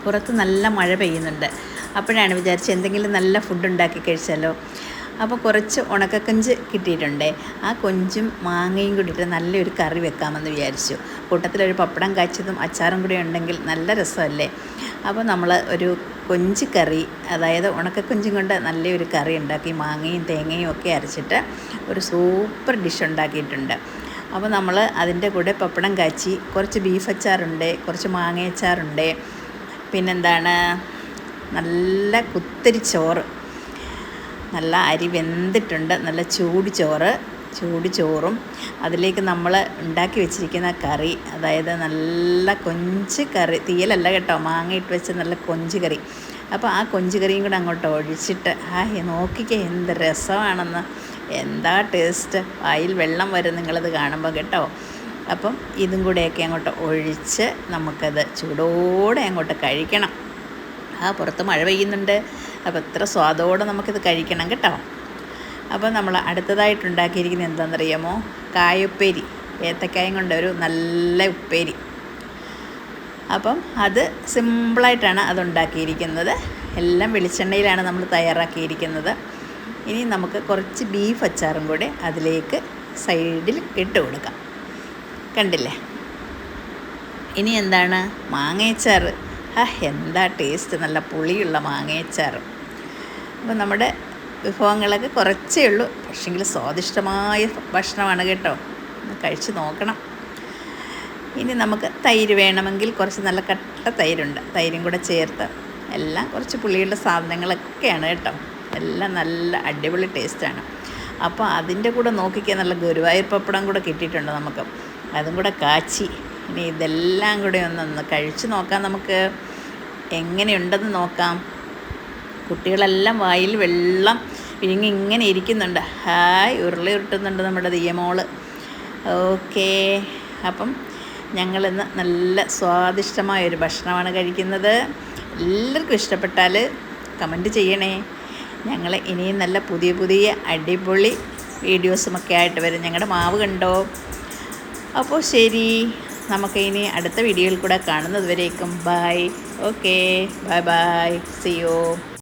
പുറത്ത് നല്ല മഴ പെയ്യുന്നുണ്ട്. അപ്പോഴാണ് വിചാരിച്ചത് എന്തെങ്കിലും നല്ല ഫുഡ് ഉണ്ടാക്കി കഴിച്ചാലോ. അപ്പോൾ കുറച്ച് ഉണക്കക്കൊഞ്ച് കിട്ടിയിട്ടുണ്ട്. ആ കൊഞ്ചും മാങ്ങയും കൂടിയിട്ട് നല്ലൊരു കറി വെക്കാമെന്ന് വിചാരിച്ചു. കൂട്ടത്തിലൊരു പപ്പടം കാച്ചതും അച്ചാറും കൂടി ഉണ്ടെങ്കിൽ നല്ല രസമല്ലേ. അപ്പോൾ നമ്മൾ ഒരു കൊഞ്ച് കറി, അതായത് ഉണക്കക്കൊഞ്ചും കൊണ്ട് നല്ലൊരു കറി ഉണ്ടാക്കി മാങ്ങയും തേങ്ങയും ഒക്കെ അരച്ചിട്ട് ഒരു സൂപ്പർ ഡിഷ് ഉണ്ടാക്കിയിട്ടുണ്ട്. അപ്പോൾ നമ്മൾ അതിൻ്റെ കൂടെ പപ്പടം കാച്ചി, കുറച്ച് ബീഫ് അച്ചാറുണ്ട്, കുറച്ച് മാങ്ങ അച്ചാറുണ്ട്, പിന്നെന്താണ് നല്ല കുത്തരി ചോറ്, നല്ല അരി വെന്തിട്ടുണ്ട്, നല്ല ചൂട് ചോറും അതിലേക്ക് നമ്മൾ ഉണ്ടാക്കി വെച്ചിരിക്കുന്ന കറി, അതായത് നല്ല കൊഞ്ച് കറി, തീയലല്ല കേട്ടോ, മാങ്ങ ഇട്ട് വെച്ച നല്ല കൊഞ്ച് കറി. അപ്പോൾ ആ കൊഞ്ച് കറിയും കൂടെ അങ്ങോട്ട് ഒഴിച്ചിട്ട് നോക്കിക്കേ എന്ത് രസമാണെന്ന്, എന്താ ടേസ്റ്റ്, വായിൽ വെള്ളം വരും നിങ്ങളത് കാണുമ്പോൾ കേട്ടോ. അപ്പം ഇതും കൂടെയൊക്കെ അങ്ങോട്ട് ഒഴിച്ച് നമുക്കത് ചൂടോടെ അങ്ങോട്ട് കഴിക്കണം. പുറത്ത് മഴ പെയ്യുന്നുണ്ട്, അപ്പോൾ എത്ര സ്വാദോടെ നമുക്കിത് കഴിക്കണം കേട്ടോ. അപ്പോൾ നമ്മൾ അടുത്തതായിട്ടുണ്ടാക്കിയിരിക്കുന്നത് എന്താണെന്നറിയാമോ? കായുപ്പേരി, ഏത്തക്കായും കൊണ്ട് ഒരു നല്ല ഉപ്പേരി. അപ്പം അത് സിമ്പിളായിട്ടാണ് അതുണ്ടാക്കിയിരിക്കുന്നത്. എല്ലാം വെളിച്ചെണ്ണയിലാണ് നമ്മൾ തയ്യാറാക്കിയിരിക്കുന്നത്. ഇനി നമുക്ക് കുറച്ച് ബീഫ് അച്ചാറും കൂടെ അതിലേക്ക് സൈഡിൽ ഇട്ട് കൊടുക്കാം. കണ്ടില്ലേ? ഇനി എന്താണ്? മാങ്ങയച്ചാർ. എന്താ ടേസ്റ്റ്, നല്ല പുളിയുള്ള മാങ്ങയച്ചാർ. അപ്പോൾ നമ്മുടെ വിഭവങ്ങളൊക്കെ കുറച്ചേ ഉള്ളൂ, പക്ഷേങ്കിൽ സ്വാദിഷ്ടമായ ഭക്ഷണമാണ് കേട്ടോ. ഒന്ന് കഴിച്ച് നോക്കണം. ഇനി നമുക്ക് തൈര് വേണമെങ്കിൽ കുറച്ച് നല്ല കട്ട തൈരുണ്ട്, തൈരും കൂടെ ചേർത്ത്, എല്ലാം കുറച്ച് പുളിയുള്ള സാധനങ്ങളൊക്കെയാണ് കേട്ടോ. എല്ലാം നല്ല അടിപൊളി ടേസ്റ്റാണ്. അപ്പോൾ അതിൻ്റെ കൂടെ നോക്കിക്കാൻ നല്ല ഗുരുവായൂർ പപ്പടം കൂടെ കിട്ടിയിട്ടുണ്ട് നമുക്ക്, അതും കൂടെ കാച്ചി. ഇനി ഇതെല്ലാം കൂടെ ഒന്ന് കഴിച്ച് നോക്കാം, നമുക്ക് എങ്ങനെയുണ്ടെന്ന് നോക്കാം. കുട്ടികളെല്ലാം വായിൽ വെള്ളം വിഴുങ്ങി ഇങ്ങനെ ഇരിക്കുന്നുണ്ട്. ഉരുളി ഉരുട്ടുന്നുണ്ട് നമ്മുടെ ദിയമോള്. ഓക്കേ, അപ്പം ഞങ്ങളിന്ന് നല്ല സ്വാദിഷ്ടമായൊരു ഭക്ഷണമാണ് കഴിക്കുന്നത്. എല്ലാവർക്കും ഇഷ്ടപ്പെട്ടാൽ കമൻറ്റ് ചെയ്യണേ. ഞങ്ങൾ ഇനിയും നല്ല പുതിയ അടിപൊളി വീഡിയോസുമൊക്കെ ആയിട്ട് വരും. ഞങ്ങളുടെ മാവ് കണ്ടോ? അപ്പോൾ ശരി, നമുക്ക് ഇനി അടുത്ത വീഡിയോയിൽ കൂടെ കാണുന്നത് വരേക്കും bye. Okay, bye, see U.